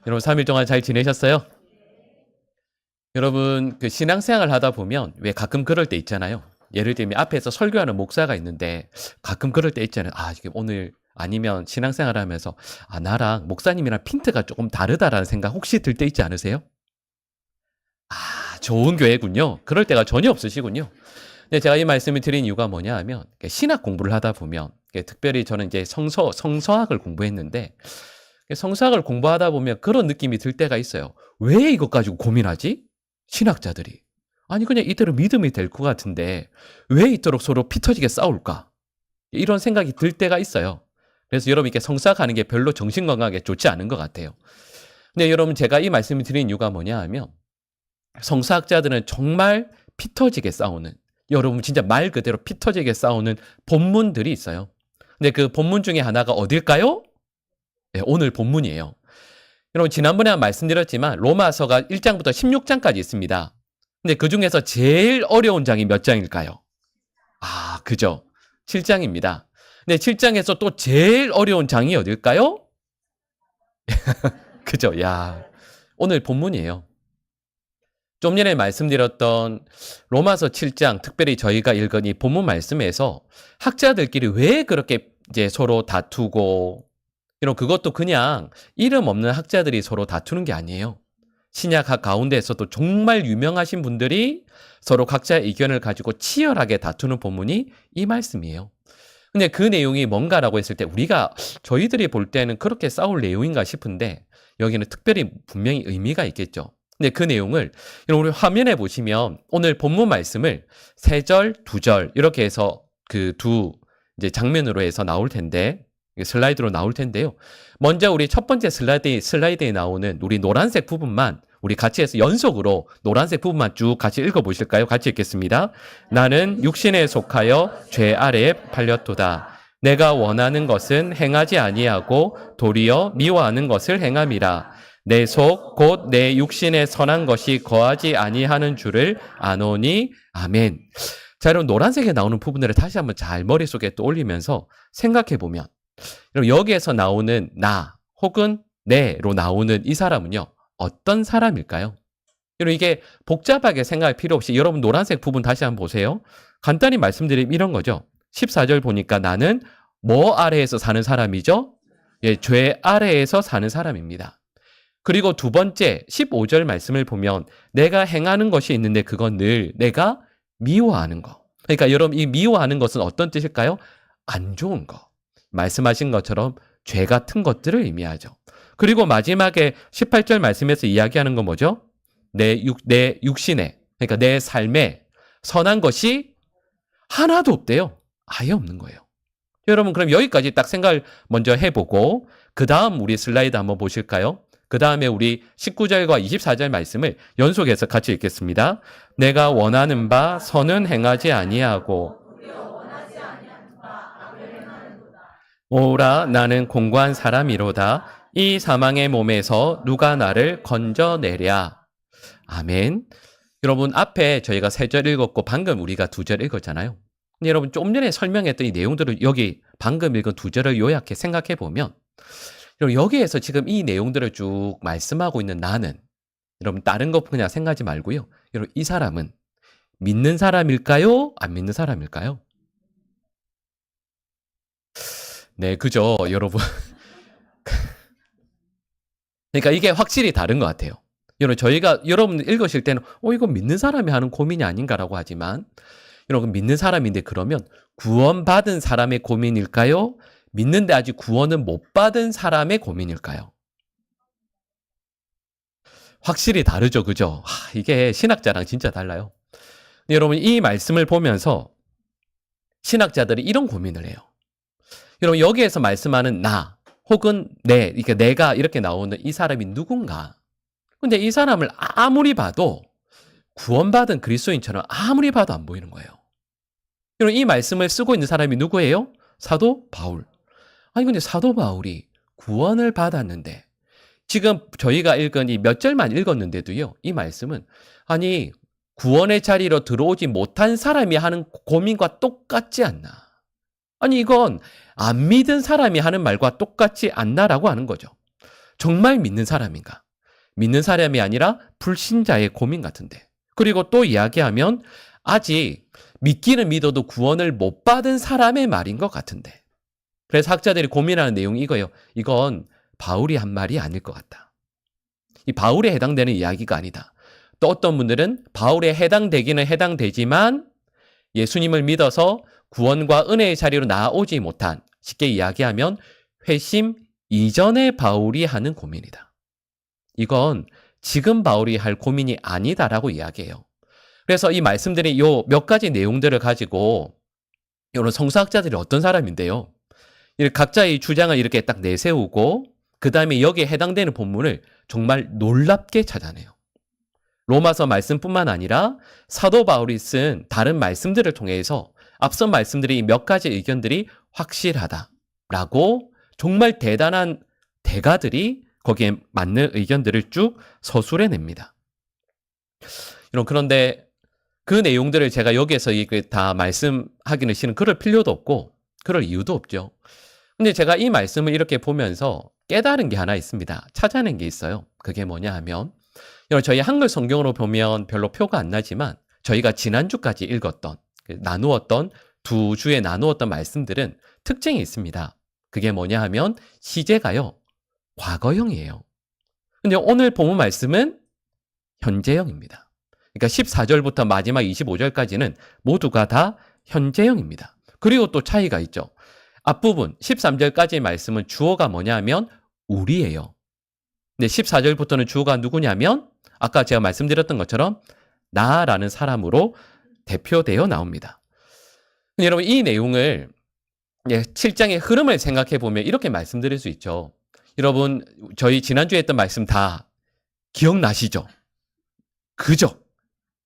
여러분 3일 동안 잘 지내셨어요? 여러분 그 신앙생활 하다 보면 왜 가끔 그럴 때 있잖아요. 예를 들면 앞에서 설교하는 목사가 있는데 가끔 그럴 때 있잖아요. 아, 이게 오늘 아니면 신앙생활 하면서 아, 나랑 목사님이랑 핀트가 조금 다르다라는 생각 혹시 들 때 있지 않으세요? 아, 좋은 교회군요. 그럴 때가 전혀 없으시군요. 근데 제가 이 말씀을 드린 이유가 뭐냐 하면 신학 공부를 하다 보면 특별히 저는 이제 성서학을 공부했는데 성서학을 공부하다 보면 그런 느낌이 들 때가 있어요. 왜 이것 가지고 고민하지? 신학자들이. 아니 그냥 이대로 믿음이 될 것 같은데 왜 이토록 서로 피 터지게 싸울까? 이런 생각이 들 때가 있어요. 그래서 여러분 이렇게 성사하는 게 별로 정신건강에 좋지 않은 것 같아요. 근데 여러분 제가 이 말씀을 드린 이유가 뭐냐 하면 성사학자들은 정말 피 터지게 싸우는, 여러분 진짜 말 그대로 피 터지게 싸우는 본문들이 있어요. 근데 그 본문 중에 하나가 어딜까요? 네, 오늘 본문이에요. 여러분 지난번에 말씀드렸지만 로마서가 1장부터 16장까지 있습니다. 근데 그 중에서 제일 어려운 장이 몇 장일까요? 아, 그죠. 7장입니다. 근데 7장에서 또 제일 어려운 장이 어딜까요? 그죠. 야, 오늘 본문이에요. 좀 전에 말씀드렸던 로마서 7장, 특별히 저희가 읽은 이 본문 말씀에서 학자들끼리 왜 그렇게 이제 서로 다투고, 이런 그것도 그냥 이름 없는 학자들이 서로 다투는 게 아니에요. 신약학 가운데에서도 정말 유명하신 분들이 서로 각자의 의견을 가지고 치열하게 다투는 본문이 이 말씀이에요. 근데 그 내용이 뭔가라고 했을 때 저희들이 볼 때는 그렇게 싸울 내용인가 싶은데 여기는 특별히 분명히 의미가 있겠죠. 근데 그 내용을 여러분 우리 화면에 보시면 오늘 본문 말씀을 3절, 2절 이렇게 해서 그 두 이제 장면으로 해서 나올 텐데 슬라이드로 나올 텐데요. 먼저 우리 첫 번째 슬라이드에 나오는 우리 노란색 부분만 우리 같이 해서 연속으로 노란색 부분만 쭉 같이 읽어보실까요? 같이 읽겠습니다. 나는 육신에 속하여 죄 아래에 팔렸도다. 내가 원하는 것은 행하지 아니하고 도리어 미워하는 것을 행함이라. 내 속 곧 내 육신에 선한 것이 거하지 아니하는 줄을 아노니. 아멘. 자, 여러분 노란색에 나오는 부분들을 다시 한번 잘 머릿속에 떠올리면서 생각해보면 여기에서 나오는 나 혹은 내로 나오는 이 사람은요. 어떤 사람일까요? 여러분 이게 복잡하게 생각할 필요 없이 여러분 노란색 부분 다시 한번 보세요. 간단히 말씀드리면 이런 거죠. 14절 보니까 나는 뭐 아래에서 사는 사람이죠? 예, 죄 아래에서 사는 사람입니다. 그리고 두 번째 15절 말씀을 보면 내가 행하는 것이 있는데 그건 늘 내가 미워하는 거. 그러니까 여러분 이 미워하는 것은 어떤 뜻일까요? 안 좋은 거. 말씀하신 것처럼 죄 같은 것들을 의미하죠. 그리고 마지막에 18절 말씀에서 이야기하는 건 뭐죠? 내 육신에, 그러니까 내 삶에 선한 것이 하나도 없대요. 아예 없는 거예요. 여러분 그럼 여기까지 딱 생각을 먼저 해보고 그 다음 우리 슬라이드 한번 보실까요? 그 다음에 우리 19절과 24절 말씀을 연속해서 같이 읽겠습니다. 내가 원하는 바 선은 행하지 아니하고 오라 나는 공고한 사람이로다. 이 사망의 몸에서 누가 나를 건져내랴. 아멘. 여러분 앞에 저희가 3절 읽었고 방금 우리가 2절 읽었잖아요. 근데 여러분 좀 전에 설명했던 이 내용들을 여기 방금 읽은 2절을 요약해 생각해 보면 여기에서 지금 이 내용들을 쭉 말씀하고 있는 나는 여러분 다른 거 그냥 생각하지 말고요. 여러분 이 사람은 믿는 사람일까요? 안 믿는 사람일까요? 네, 그죠, 여러분. 그러니까 이게 확실히 다른 것 같아요. 여러분 읽으실 때는 이거 믿는 사람이 하는 고민이 아닌가라고 하지만 여러분 믿는 사람인데 그러면 구원받은 사람의 고민일까요? 믿는데 아직 구원은 못 받은 사람의 고민일까요? 확실히 다르죠, 그죠? 이게 신학자랑 진짜 달라요. 여러분 이 말씀을 보면서 신학자들이 이런 고민을 해요. 여러분 여기에서 말씀하는 나 혹은 그러니까 내가 이렇게 나오는 이 사람이 누군가. 근데 이 사람을 아무리 봐도 구원받은 그리스도인처럼 아무리 봐도 안 보이는 거예요. 여러분 이 말씀을 쓰고 있는 사람이 누구예요? 사도 바울. 아니 근데 사도 바울이 구원을 받았는데 지금 저희가 읽은 이 몇 절만 읽었는데도요. 이 말씀은 아니 구원의 자리로 들어오지 못한 사람이 하는 고민과 똑같지 않나. 아니 이건 안 믿은 사람이 하는 말과 똑같지 않나라고 하는 거죠. 정말 믿는 사람인가? 믿는 사람이 아니라 불신자의 고민 같은데. 그리고 또 이야기하면 아직 믿기는 믿어도 구원을 못 받은 사람의 말인 것 같은데. 그래서 학자들이 고민하는 내용이 이거예요. 이건 바울이 한 말이 아닐 것 같다. 이 바울에 해당되는 이야기가 아니다. 또 어떤 분들은 바울에 해당되기는 해당되지만 예수님을 믿어서 구원과 은혜의 자리로 나아오지 못한, 쉽게 이야기하면 회심 이전의 바울이 하는 고민이다. 이건 지금 바울이 할 고민이 아니다라고 이야기해요. 그래서 이 말씀들이 요 몇 가지 내용들을 가지고 이런 성서학자들이 어떤 사람인데요. 각자의 주장을 이렇게 딱 내세우고 그 다음에 여기에 해당되는 본문을 정말 놀랍게 찾아내요. 로마서 말씀뿐만 아니라 사도 바울이 쓴 다른 말씀들을 통해서 앞선 말씀들이 몇 가지 의견들이 확실하다라고 정말 대단한 대가들이 거기에 맞는 의견들을 쭉 서술해냅니다. 그런데 그 내용들을 제가 여기에서 다 말씀하기는 싫은, 그럴 필요도 없고 그럴 이유도 없죠. 근데 제가 이 말씀을 이렇게 보면서 깨달은 게 하나 있습니다. 찾아낸 게 있어요. 그게 뭐냐 하면 저희 한글 성경으로 보면 별로 표가 안 나지만 저희가 지난주까지 읽었던, 나누었던 두 주에 나누었던 말씀들은 특징이 있습니다. 그게 뭐냐 하면 시제가요, 과거형이에요. 근데 오늘 본문 말씀은 현재형입니다. 그러니까 14절부터 마지막 25절까지는 모두가 다 현재형입니다. 그리고 또 차이가 있죠. 앞부분 13절까지의 말씀은 주어가 뭐냐 하면 우리예요. 근데 14절부터는 주어가 누구냐면 아까 제가 말씀드렸던 것처럼 나라는 사람으로 대표되어 나옵니다. 여러분, 이 내용을 7장의 흐름을 생각해 보면 이렇게 말씀드릴 수 있죠. 여러분, 저희 지난주에 했던 말씀 다 기억나시죠? 그죠?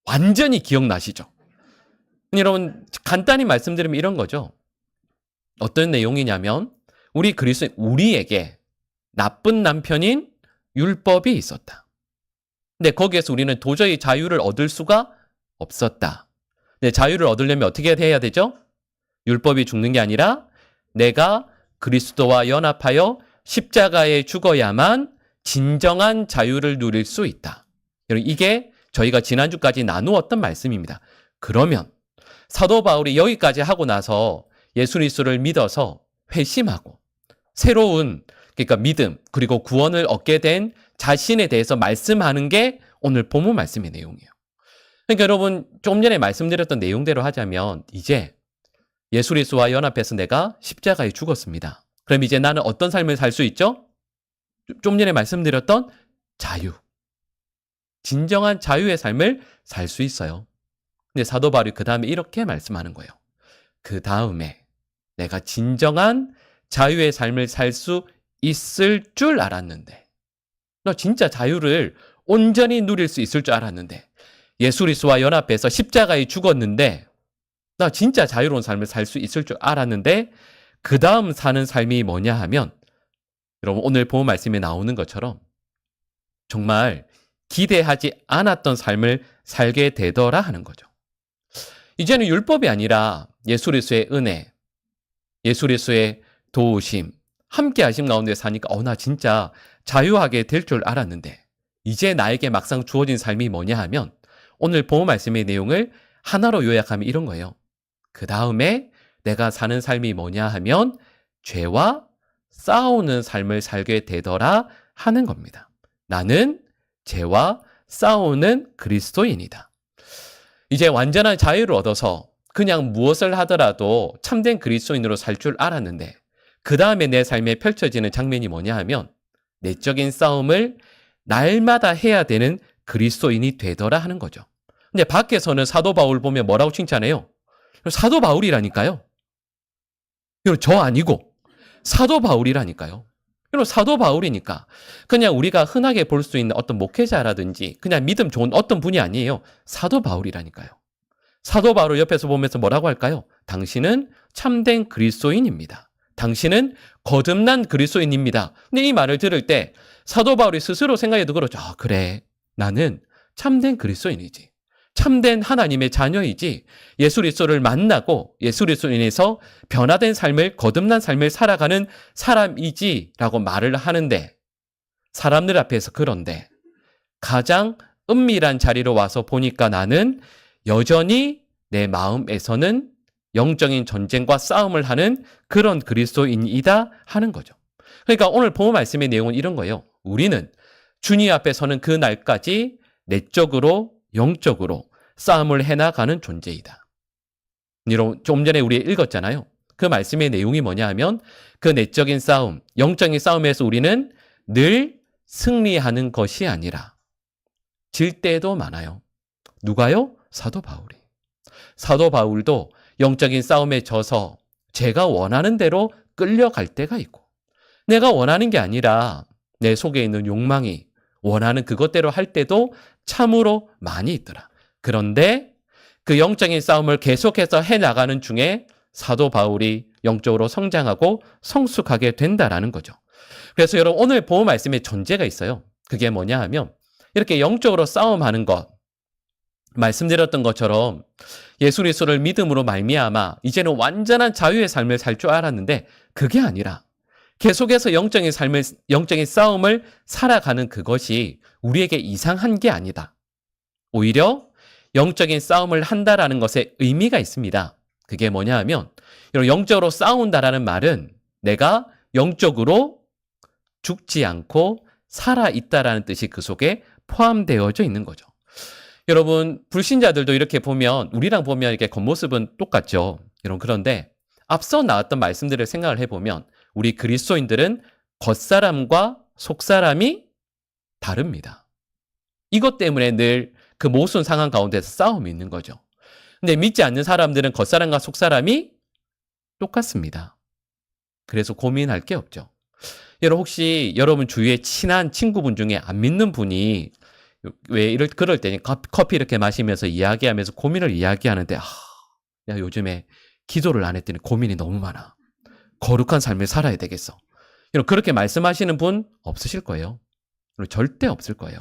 완전히 기억나시죠? 여러분, 간단히 말씀드리면 이런 거죠. 어떤 내용이냐면 우리 그리스도인, 우리에게 나쁜 남편인 율법이 있었다. 근데 거기에서 우리는 도저히 자유를 얻을 수가 없었다. 근데 자유를 얻으려면 어떻게 해야 되죠? 율법이 죽는 게 아니라 내가 그리스도와 연합하여 십자가에 죽어야만 진정한 자유를 누릴 수 있다. 이게 저희가 지난주까지 나누었던 말씀입니다. 그러면 사도 바울이 여기까지 하고 나서 예수 그리스도를 믿어서 회심하고 새로운, 그러니까 믿음 그리고 구원을 얻게 된 자신에 대해서 말씀하는 게 오늘 본문 말씀의 내용이에요. 그러니까 여러분, 좀 전에 말씀드렸던 내용대로 하자면 이제 예수 그리스도와 연합해서 내가 십자가에 죽었습니다. 그럼 이제 나는 어떤 삶을 살 수 있죠? 좀 전에 말씀드렸던 자유. 진정한 자유의 삶을 살 수 있어요. 근데 사도 바울이 그 다음에 이렇게 말씀하는 거예요. 그 다음에 내가 진정한 자유의 삶을 살 수 있을 줄 알았는데, 너 진짜 자유를 온전히 누릴 수 있을 줄 알았는데, 예수 그리스도와 연합해서 십자가에 죽었는데 나 진짜 자유로운 삶을 살 수 있을 줄 알았는데 그 다음 사는 삶이 뭐냐 하면, 여러분 오늘 본 말씀에 나오는 것처럼 정말 기대하지 않았던 삶을 살게 되더라 하는 거죠. 이제는 율법이 아니라 예수 그리스도의 은혜, 예수 그리스도의 도우심, 함께 하심 가운데 사니까 나 진짜 자유하게 될 줄 알았는데 이제 나에게 막상 주어진 삶이 뭐냐 하면, 오늘 본 말씀의 내용을 하나로 요약하면 이런 거예요. 그 다음에 내가 사는 삶이 뭐냐 하면 죄와 싸우는 삶을 살게 되더라 하는 겁니다. 나는 죄와 싸우는 그리스도인이다. 이제 완전한 자유를 얻어서 그냥 무엇을 하더라도 참된 그리스도인으로 살 줄 알았는데 그 다음에 내 삶에 펼쳐지는 장면이 뭐냐 하면 내적인 싸움을 날마다 해야 되는 그리스도인이 되더라 하는 거죠. 근데 밖에서는 사도 바울 보면 뭐라고 칭찬해요? 사도 바울이라니까요. 저 아니고 사도 바울이라니까요. 사도 바울이니까 그냥 우리가 흔하게 볼 수 있는 어떤 목회자라든지 그냥 믿음 좋은 어떤 분이 아니에요. 사도 바울이라니까요. 사도 바울을 옆에서 보면서 뭐라고 할까요? 당신은 참된 그리스도인입니다. 당신은 거듭난 그리스도인입니다. 근데 이 말을 들을 때 사도 바울이 스스로 생각해도 그렇죠. 그래, 나는 참된 그리스도인이지. 참된 하나님의 자녀이지. 예수 그리스도를 만나고 예수 그리스도로 인해서 변화된 삶을, 거듭난 삶을 살아가는 사람이지 라고 말을 하는데, 사람들 앞에서 그런데 가장 은밀한 자리로 와서 보니까 나는 여전히 내 마음에서는 영적인 전쟁과 싸움을 하는 그런 그리스도인이다 하는 거죠. 그러니까 오늘 본문 말씀의 내용은 이런 거예요. 우리는 주님 앞에 서는 그 날까지 내적으로 영적으로 싸움을 해나가는 존재이다. 좀 전에 우리 읽었잖아요. 그 말씀의 내용이 뭐냐 하면 그 내적인 싸움, 영적인 싸움에서 우리는 늘 승리하는 것이 아니라 질 때도 많아요. 누가요? 사도 바울이. 사도 바울도 영적인 싸움에 져서 제가 원하는 대로 끌려갈 때가 있고 내가 원하는 게 아니라 내 속에 있는 욕망이 원하는 그것대로 할 때도 참으로 많이 있더라. 그런데 그 영적인 싸움을 계속해서 해나가는 중에 사도 바울이 영적으로 성장하고 성숙하게 된다라는 거죠. 그래서 여러분 오늘 본문 말씀에 전제가 있어요. 그게 뭐냐 하면 이렇게 영적으로 싸움하는 것 말씀드렸던 것처럼 예수 그리스도를 믿음으로 말미암아 이제는 완전한 자유의 삶을 살 줄 알았는데 그게 아니라 계속해서 영적인 싸움을 살아가는 그것이 우리에게 이상한 게 아니다. 오히려 영적인 싸움을 한다라는 것에 의미가 있습니다. 그게 뭐냐 하면 영적으로 싸운다라는 말은 내가 영적으로 죽지 않고 살아있다라는 뜻이 그 속에 포함되어져 있는 거죠. 여러분 불신자들도 이렇게 보면 우리랑 보면 이렇게 겉모습은 똑같죠. 여러분 그런데 앞서 나왔던 말씀들을 생각을 해보면 우리 그리스도인들은 겉사람과 속사람이 다릅니다. 이것 때문에 늘 그 모순 상황 가운데서 싸움이 있는 거죠. 근데 믿지 않는 사람들은 겉사람과 속사람이 똑같습니다. 그래서 고민할 게 없죠. 여러분 혹시 여러분 주위에 친한 친구분 중에 안 믿는 분이 그럴 때 커피 이렇게 마시면서 이야기하면서 고민을 이야기하는데 야 요즘에 기도를 안 했더니 고민이 너무 많아. 거룩한 삶을 살아야 되겠어. 그렇게 말씀하시는 분 없으실 거예요. 절대 없을 거예요.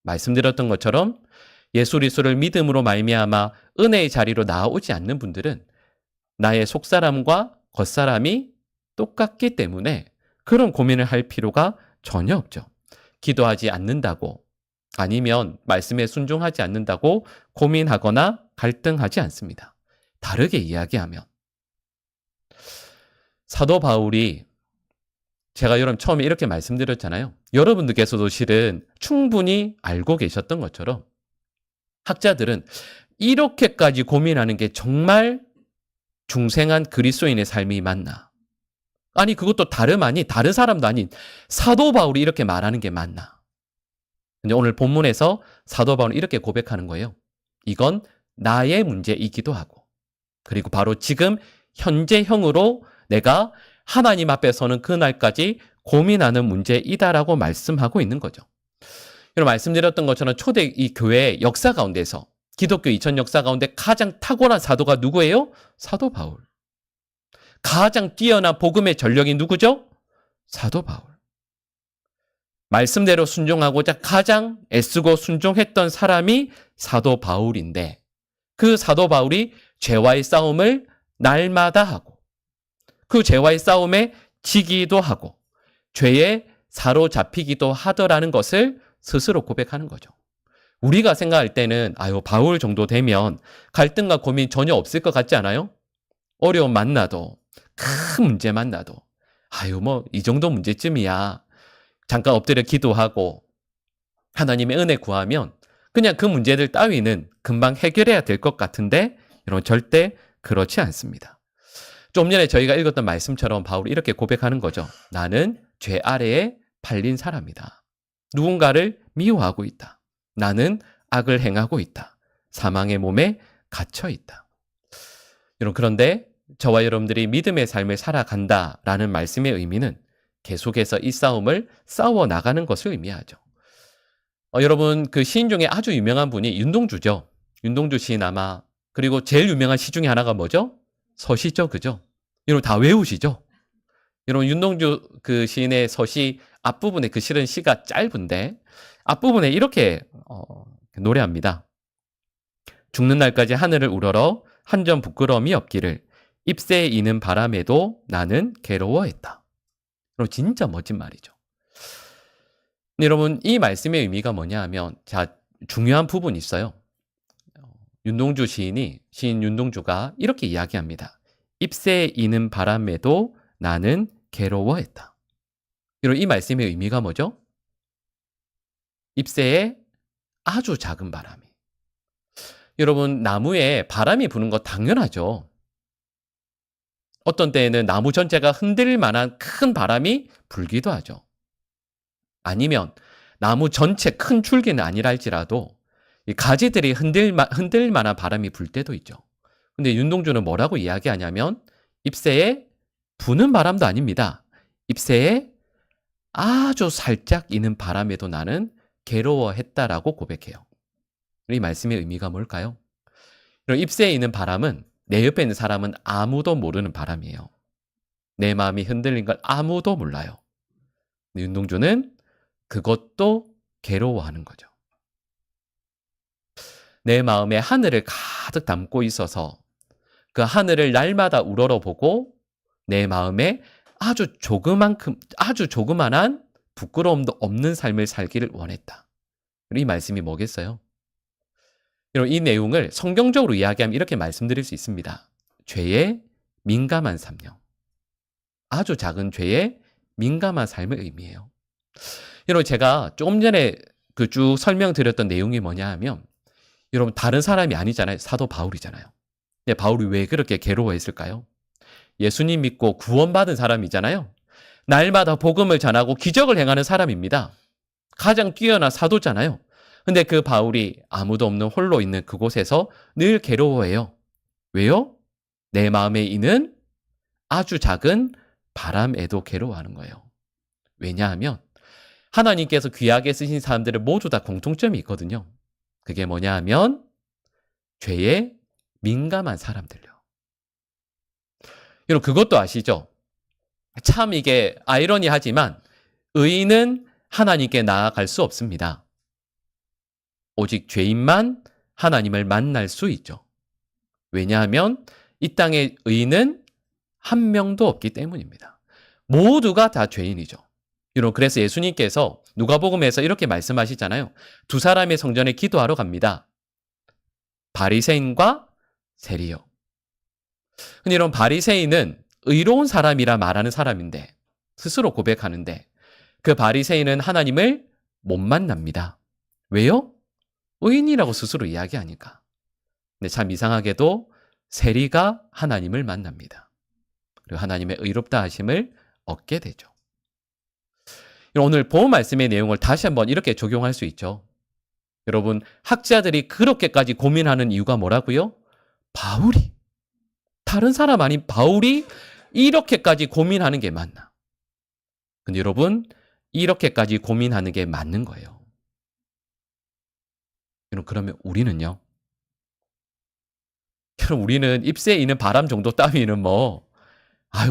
말씀드렸던 것처럼 예수 그리스도를 믿음으로 말미암아 은혜의 자리로 나오지 않는 분들은 나의 속사람과 겉사람이 똑같기 때문에 그런 고민을 할 필요가 전혀 없죠. 기도하지 않는다고 아니면 말씀에 순종하지 않는다고 고민하거나 갈등하지 않습니다. 다르게 이야기하면 사도 바울이 제가 여러분 처음에 이렇게 말씀드렸잖아요. 여러분들께서도 실은 충분히 알고 계셨던 것처럼 학자들은 이렇게까지 고민하는 게 정말 중생한 그리스도인의 삶이 맞나? 아니 그것도 다른 사람도 아닌 사도 바울이 이렇게 말하는 게 맞나? 근데 오늘 본문에서 사도 바울은 이렇게 고백하는 거예요. 이건 나의 문제이기도 하고 그리고 바로 지금 현재형으로 내가 하나님 앞에 서는 그날까지 고민하는 문제이다라고 말씀하고 있는 거죠. 여러분 말씀드렸던 것처럼 초대 이 교회의 역사 가운데서 기독교 2000 역사 가운데 가장 탁월한 사도가 누구예요? 사도 바울. 가장 뛰어난 복음의 전력이 누구죠? 사도 바울. 말씀대로 순종하고자 가장 애쓰고 순종했던 사람이 사도 바울인데 그 사도 바울이 죄와의 싸움을 날마다 하고 그 죄와의 싸움에 지기도 하고 죄에 사로잡히기도 하더라는 것을 스스로 고백하는 거죠. 우리가 생각할 때는 바울 정도 되면 갈등과 고민 전혀 없을 것 같지 않아요? 어려움 만나도 큰 문제 만나도 이 정도 문제쯤이야. 잠깐 엎드려 기도하고 하나님의 은혜 구하면 그냥 그 문제들 따위는 금방 해결해야 될 것 같은데 여러분 절대 그렇지 않습니다. 좀 전에 저희가 읽었던 말씀처럼 바울이 이렇게 고백하는 거죠. 나는 죄 아래에 팔린 사람이다. 누군가를 미워하고 있다. 나는 악을 행하고 있다. 사망의 몸에 갇혀 있다. 여러분 그런데 저와 여러분들이 믿음의 삶을 살아간다라는 말씀의 의미는 계속해서 이 싸움을 싸워 나가는 것을 의미하죠. 여러분 그 시인 중에 아주 유명한 분이 윤동주죠. 윤동주 시인 아마 그리고 제일 유명한 시 중에 하나가 뭐죠? 서시죠, 그죠? 여러분 다 외우시죠? 여러분 윤동주 그 시인의 서시 앞부분에 그 실은 시가 짧은데 앞부분에 이렇게 노래합니다. 죽는 날까지 하늘을 우러러 한 점 부끄러움이 없기를 잎새에 이는 바람에도 나는 괴로워했다. 여러분 진짜 멋진 말이죠. 여러분, 이 말씀의 의미가 뭐냐 하면, 자, 중요한 부분이 있어요. 윤동주 시인 윤동주가 이렇게 이야기합니다. 잎새에 이는 바람에도 나는 괴로워했다. 여러분, 이 말씀의 의미가 뭐죠? 잎새에 아주 작은 바람이. 여러분, 나무에 바람이 부는 거 당연하죠. 어떤 때에는 나무 전체가 흔들릴 만한 큰 바람이 불기도 하죠. 아니면 나무 전체 큰 줄기는 아니라 할지라도 이 가지들이 흔들 만한 바람이 불 때도 있죠. 근데 윤동주는 뭐라고 이야기하냐면 잎새에 부는 바람도 아닙니다. 잎새에 아주 살짝 이는 바람에도 나는 괴로워했다라고 고백해요. 이 말씀의 의미가 뭘까요? 잎새에 있는 바람은 내 옆에 있는 사람은 아무도 모르는 바람이에요. 내 마음이 흔들린 걸 아무도 몰라요. 윤동주는 그것도 괴로워하는 거죠. 내 마음에 하늘을 가득 담고 있어서 그 하늘을 날마다 우러러보고 내 마음에 아주 조그만한 부끄러움도 없는 삶을 살기를 원했다. 이 말씀이 뭐겠어요? 이 내용을 성경적으로 이야기하면 이렇게 말씀드릴 수 있습니다. 죄에 민감한 삶요. 아주 작은 죄에 민감한 삶을 의미해요. 여러분, 제가 조금 전에 그 쭉 설명드렸던 내용이 뭐냐 하면, 여러분, 다른 사람이 아니잖아요. 사도 바울이잖아요. 근데 바울이 왜 그렇게 괴로워했을까요? 예수님 믿고 구원받은 사람이잖아요. 날마다 복음을 전하고 기적을 행하는 사람입니다. 가장 뛰어난 사도잖아요. 근데 그 바울이 아무도 없는 홀로 있는 그곳에서 늘 괴로워해요. 왜요? 내 마음에 있는 아주 작은 바람에도 괴로워하는 거예요. 왜냐하면 하나님께서 귀하게 쓰신 사람들은 모두 다 공통점이 있거든요. 그게 뭐냐 하면 죄에 민감한 사람들요. 여러분, 그것도 아시죠? 참 이게 아이러니하지만 의인은 하나님께 나아갈 수 없습니다. 오직 죄인만 하나님을 만날 수 있죠. 왜냐하면 이 땅에 의인은 한 명도 없기 때문입니다. 모두가 다 죄인이죠. 여러분, 그래서 예수님께서 누가복음에서 이렇게 말씀하시잖아요. 두 사람의 성전에 기도하러 갑니다. 바리새인과 세리요. 근데 이런 바리새인은 의로운 사람이라 말하는 사람인데, 스스로 고백하는데, 그 바리새인은 하나님을 못 만납니다. 왜요? 의인이라고 스스로 이야기하니까. 근데 참 이상하게도 세리가 하나님을 만납니다. 그리고 하나님의 의롭다 하심을 얻게 되죠. 오늘 본 말씀의 내용을 다시 한번 이렇게 적용할 수 있죠. 여러분, 학자들이 그렇게까지 고민하는 이유가 뭐라고요? 바울이, 다른 사람 아닌 바울이 이렇게까지 고민하는 게 맞나? 근데 여러분, 이렇게까지 고민하는 게 맞는 거예요. 여러분, 그러면 우리는요? 여러분, 우리는 잎새에 있는 바람 정도 따위는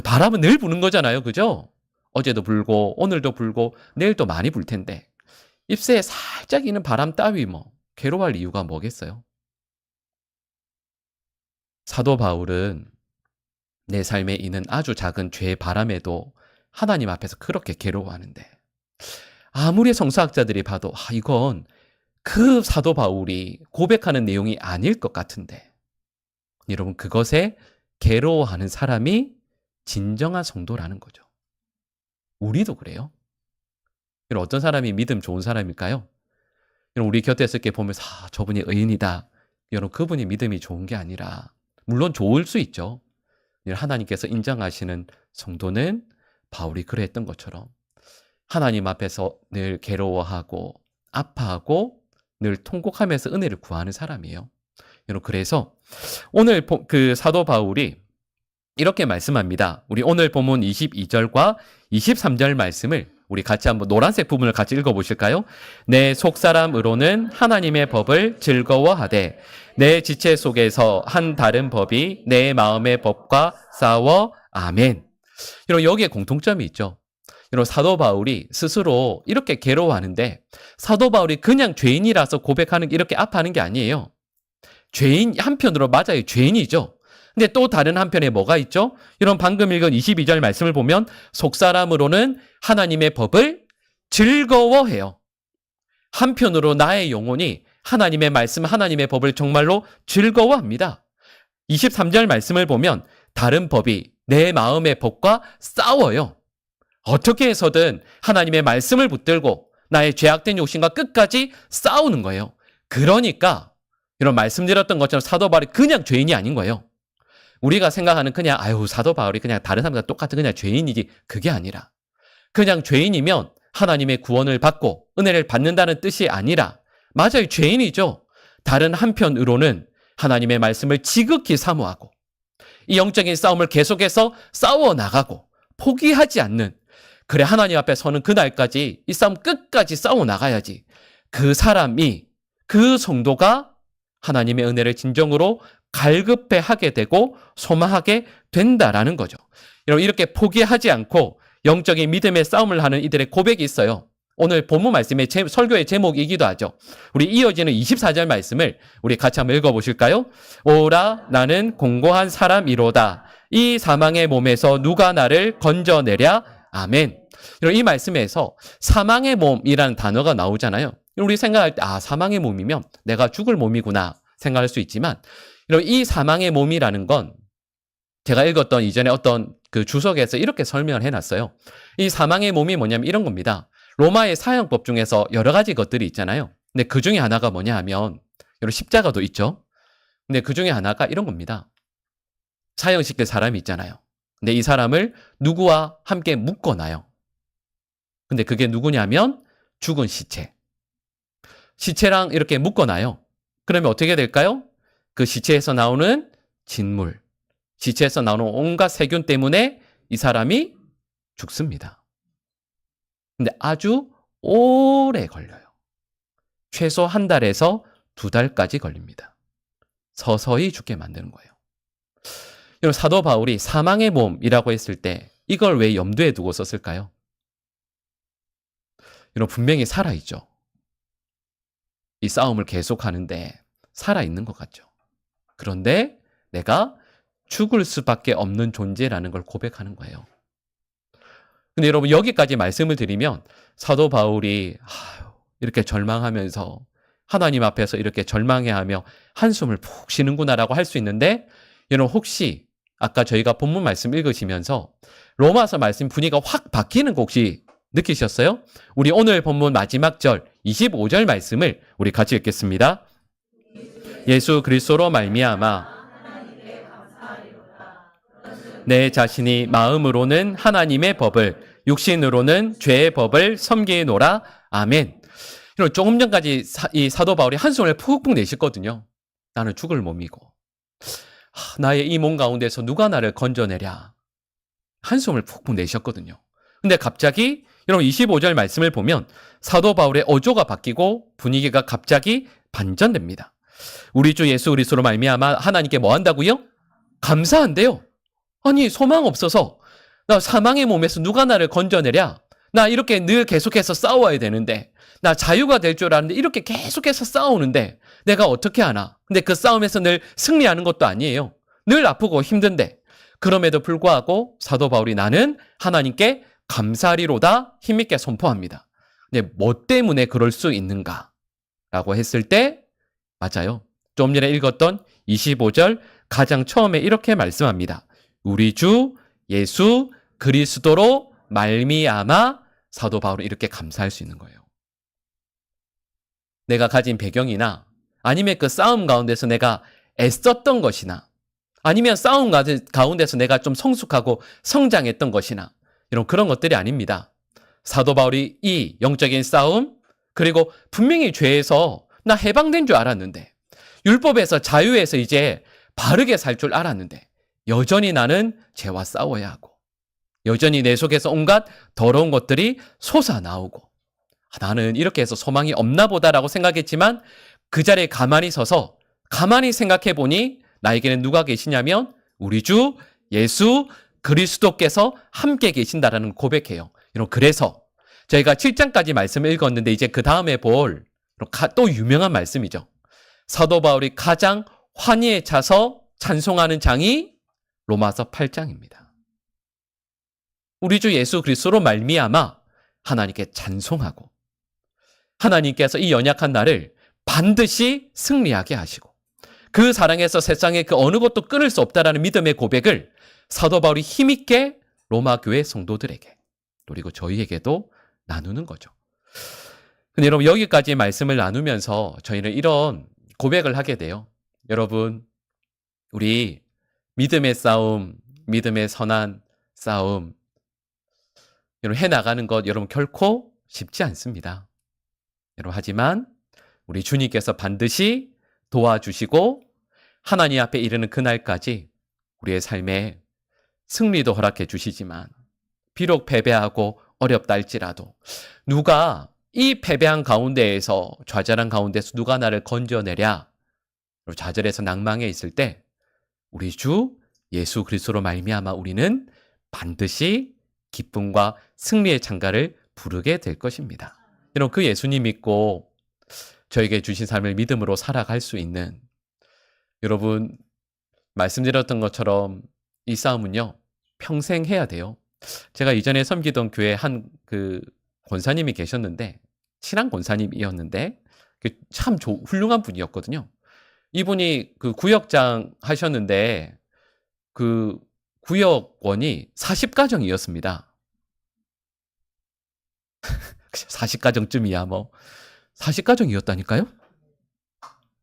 바람은 늘 부는 거잖아요. 그죠? 어제도 불고, 오늘도 불고, 내일도 많이 불 텐데, 잎새에 살짝 있는 바람 따위 괴로워할 이유가 뭐겠어요? 사도 바울은 내 삶에 있는 아주 작은 죄의 바람에도 하나님 앞에서 그렇게 괴로워하는데, 아무리 성서학자들이 봐도 이건 그 사도 바울이 고백하는 내용이 아닐 것 같은데, 여러분, 그것에 괴로워하는 사람이 진정한 성도라는 거죠. 우리도 그래요. 여러분, 어떤 사람이 믿음 좋은 사람일까요? 여러분, 우리 곁에 있을 때 보면서 저분이 의인이다. 여러분, 그분이 믿음이 좋은 게 아니라, 물론 좋을 수 있죠. 하나님께서 인정하시는 성도는 바울이 그랬던 것처럼 하나님 앞에서 늘 괴로워하고 아파하고 늘 통곡하면서 은혜를 구하는 사람이에요. 여러분, 그래서 오늘 그 사도 바울이 이렇게 말씀합니다. 우리 오늘 본문 22절과 23절 말씀을 우리 같이 한번 노란색 부분을 같이 읽어보실까요? 내 속사람으로는 하나님의 법을 즐거워하되 내 지체 속에서 한 다른 법이 내 마음의 법과 싸워. 아멘. 여러분, 여기에 공통점이 있죠. 여러분, 사도 바울이 스스로 이렇게 괴로워하는데, 사도 바울이 그냥 죄인이라서 고백하는 게 이렇게 아파하는 게 아니에요. 죄인, 한편으로 맞아요. 죄인이죠. 근데 또 다른 한편에 뭐가 있죠? 여러분, 방금 읽은 22절 말씀을 보면 속사람으로는 하나님의 법을 즐거워해요. 한편으로 나의 영혼이 하나님의 말씀, 하나님의 법을 정말로 즐거워합니다. 23절 말씀을 보면 다른 법이 내 마음의 법과 싸워요. 어떻게 해서든 하나님의 말씀을 붙들고 나의 죄악된 욕심과 끝까지 싸우는 거예요. 그러니까 이런 말씀드렸던 것처럼 사도 바울이 그냥 죄인이 아닌 거예요. 우리가 생각하는 그냥 사도 바울이 그냥 다른 사람과 똑같은 그냥 죄인이지, 그게 아니라 그냥 죄인이면 하나님의 구원을 받고 은혜를 받는다는 뜻이 아니라, 맞아요, 죄인이죠. 다른 한편으로는 하나님의 말씀을 지극히 사모하고 이 영적인 싸움을 계속해서 싸워나가고 포기하지 않는, 그래 하나님 앞에 서는 그날까지 이 싸움 끝까지 싸워나가야지, 그 사람이, 그 성도가 하나님의 은혜를 진정으로 갈급해하게 되고 소망하게 된다라는 거죠. 이렇게 포기하지 않고 영적인 믿음의 싸움을 하는 이들의 고백이 있어요. 오늘 본문 말씀의 설교의 제목이기도 하죠. 우리 이어지는 24절 말씀을 우리 같이 한번 읽어보실까요? 오라 나는 공고한 사람이로다. 이 사망의 몸에서 누가 나를 건져내랴. 아멘. 이 말씀에서 사망의 몸이라는 단어가 나오잖아요. 우리 생각할 때 사망의 몸이면 내가 죽을 몸이구나 생각할 수 있지만, 이 사망의 몸이라는 건 제가 읽었던 이전에 어떤 그 주석에서 이렇게 설명을 해놨어요. 이 사망의 몸이 뭐냐면 이런 겁니다. 로마의 사형법 중에서 여러 가지 것들이 있잖아요. 근데 그 중에 하나가 뭐냐 하면 여러 십자가도 있죠. 근데 그 중에 하나가 이런 겁니다. 사형시킬 사람이 있잖아요. 근데 이 사람을 누구와 함께 묶어놔요. 근데 그게 누구냐면 죽은 시체. 시체랑 이렇게 묶어놔요. 그러면 어떻게 될까요? 그 시체에서 나오는 진물, 시체에서 나오는 온갖 세균 때문에 이 사람이 죽습니다. 근데 아주 오래 걸려요. 최소 1달에서 2달까지 걸립니다. 서서히 죽게 만드는 거예요. 이런 사도 바울이 사망의 몸이라고 했을 때 이걸 왜 염두에 두고 썼을까요? 이런 분명히 살아있죠. 이 싸움을 계속하는데 살아있는 것 같죠. 그런데 내가 죽을 수밖에 없는 존재라는 걸 고백하는 거예요. 근데 여러분, 여기까지 말씀을 드리면 사도 바울이 이렇게 절망하면서 하나님 앞에서 이렇게 절망해하며 한숨을 푹 쉬는구나라고 할 수 있는데, 여러분 혹시 아까 저희가 본문 말씀 읽으시면서 로마서 말씀 분위기가 확 바뀌는 거 혹시 느끼셨어요? 우리 오늘 본문 마지막 절 25절 말씀을 우리 같이 읽겠습니다. 예수 그리스도로 말미암아 내 자신이 마음으로는 하나님의 법을, 육신으로는 죄의 법을 섬기노라. 아멘. 조금 전까지 이 사도 바울이 한숨을 푹푹 내셨거든요. 나는 죽을 몸이고 나의 이 몸 가운데서 누가 나를 건져내랴. 한숨을 푹푹 내셨거든요. 근데 갑자기 여러분 25절 말씀을 보면 사도 바울의 어조가 바뀌고 분위기가 갑자기 반전됩니다. 우리 주 예수 그리스도로 말미암아 하나님께 뭐 한다고요? 감사한대요. 아니, 소망 없어서 나 사망의 몸에서 누가 나를 건져내랴. 나 이렇게 늘 계속해서 싸워야 되는데, 나 자유가 될 줄 알았는데 이렇게 계속해서 싸우는데 내가 어떻게 하나. 근데 그 싸움에서 늘 승리하는 것도 아니에요. 늘 아프고 힘든데, 그럼에도 불구하고 사도 바울이 나는 하나님께 감사하리로다 힘있게 선포합니다. 근데 뭐 때문에 그럴 수 있는가? 라고 했을 때, 맞아요. 좀 전에 읽었던 25절 가장 처음에 이렇게 말씀합니다. 우리 주 예수 그리스도로 말미암아 사도 바울은 이렇게 감사할 수 있는 거예요. 내가 가진 배경이나 아니면 그 싸움 가운데서 내가 애썼던 것이나 아니면 싸움 가운데서 내가 좀 성숙하고 성장했던 것이나 이런 그런 것들이 아닙니다. 사도 바울이 이 영적인 싸움, 그리고 분명히 죄에서 나 해방된 줄 알았는데, 율법에서 자유에서 이제 바르게 살 줄 알았는데 여전히 나는 죄와 싸워야 하고 여전히 내 속에서 온갖 더러운 것들이 솟아나오고 나는 이렇게 해서 소망이 없나 보다라고 생각했지만, 그 자리에 가만히 서서 가만히 생각해 보니 나에게는 누가 계시냐면 우리 주 예수 그리스도께서 함께 계신다라는 고백해요. 그래서 저희가 7장까지 말씀을 읽었는데 이제 그 다음에 볼 또 유명한 말씀이죠. 사도 바울이 가장 환희에 차서 찬송하는 장이 로마서 8장입니다. 우리 주 예수 그리스도로 말미암아 하나님께 찬송하고 하나님께서 이 연약한 나를 반드시 승리하게 하시고 그 사랑에서 세상의 그 어느 것도 끊을 수 없다라는 믿음의 고백을 사도 바울이 힘있게 로마 교회 성도들에게 그리고 저희에게도 나누는 거죠. 근데 여러분 여기까지 말씀을 나누면서 저희는 이런 고백을 하게 돼요. 여러분 우리 믿음의 싸움, 믿음의 선한 싸움 여러분 해나가는 것 여러분 결코 쉽지 않습니다. 여러분 하지만 우리 주님께서 반드시 도와주시고 하나님 앞에 이르는 그날까지 우리의 삶에 승리도 허락해 주시지만 비록 패배하고 어렵다 할지라도 누가 이 패배한 가운데에서 좌절한 가운데서 누가 나를 건져내랴 좌절해서 낭망해 있을 때 우리 주 예수 그리스도로 말미암아 우리는 반드시 기쁨과 승리의 창가를 부르게 될 것입니다. 여러분 그 예수님 믿고 저에게 주신 삶을 믿음으로 살아갈 수 있는 여러분 말씀드렸던 것처럼 이 싸움은요 평생 해야 돼요. 제가 이전에 섬기던 교회 한 그 권사님이 계셨는데 친한 권사님이었는데 참 훌륭한 분이었거든요. 이분이 그 구역장 하셨는데 그 구역원이 40가정이었습니다. 40가정쯤이야 뭐 40가정이었다니까요?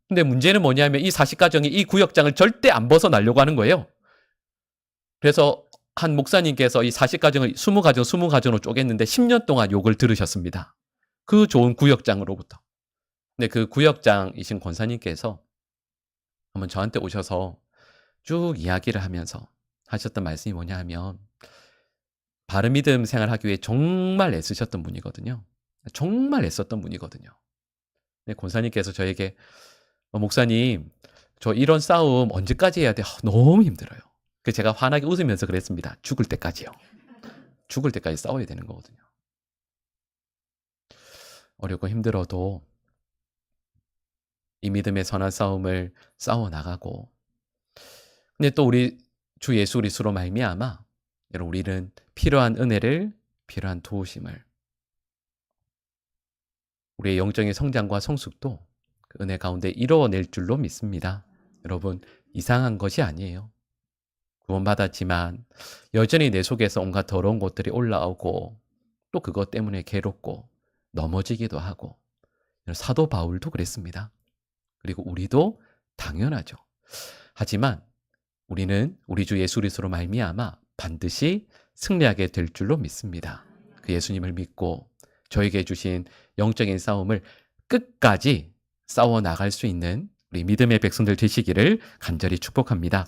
근데 문제는 뭐냐면 이 40가정이 이 구역장을 절대 안 벗어나려고 하는 거예요. 그래서 한 목사님께서 이 40가정을 20가정, 20가정으로 쪼갰는데 10년 동안 욕을 들으셨습니다. 그 좋은 구역장으로부터. 근데 그 구역장이신 권사님께서 한번 저한테 오셔서 쭉 이야기를 하면서 하셨던 말씀이 뭐냐 하면 바른 믿음 생활하기 위해 정말 애쓰셨던 분이거든요. 정말 애썼던 분이거든요. 근데 권사님께서 저에게 목사님 저 이런 싸움 언제까지 해야 돼? 너무 힘들어요. 그래서 제가 환하게 웃으면서 그랬습니다. 죽을 때까지요. 죽을 때까지 싸워야 되는 거거든요. 어렵고 힘들어도 이 믿음의 선한 싸움을 싸워나가고 근데 또 우리 주 예수 그리스도로 말미암아 여러분 우리는 필요한 은혜를 필요한 도우심을 우리의 영적인 성장과 성숙도 그 은혜 가운데 이루어낼 줄로 믿습니다. 여러분 이상한 것이 아니에요. 구원받았지만 여전히 내 속에서 온갖 더러운 것들이 올라오고 또 그것 때문에 괴롭고 넘어지기도 하고 사도 바울도 그랬습니다. 그리고 우리도 당연하죠. 하지만 우리는 우리 주 예수 그리스도로 말미암아 반드시 승리하게 될 줄로 믿습니다. 그 예수님을 믿고 저에게 주신 영적인 싸움을 끝까지 싸워 나갈 수 있는 우리 믿음의 백성들 되시기를 간절히 축복합니다.